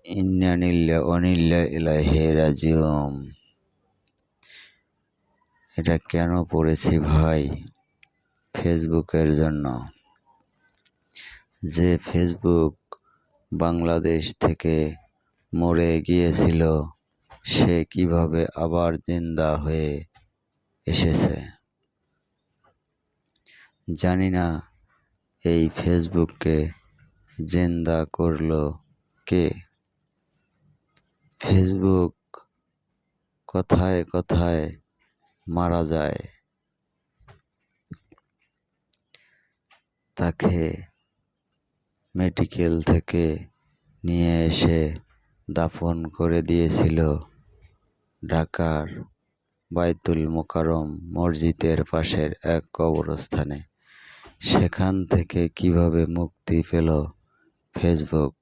ইন্না লিল্লাহি ওয়া ইন্না ইলাইহি রাজিউন। এটা কেন পড়েছি ভাই? ফেসবুকের জন্য। যে ফেসবুক বাংলাদেশ থেকে মরে গিয়েছিল, সে কিভাবে আবার জিন্দা হয়ে এসেছে। জানি না এই ফেসবুককে জিন্দা করলো কে। ফেসবুক কথায় কথায় মারা যায়, তাকে মেডিকেল থেকে নিয়ে এসে দাফন করে দিয়েছিল ঢাকার বায়তুল মোকাররম মসজিদের পাশের এক কবরস্থানে। সেখান থেকে কিভাবে মুক্তি পেল ফেসবুক?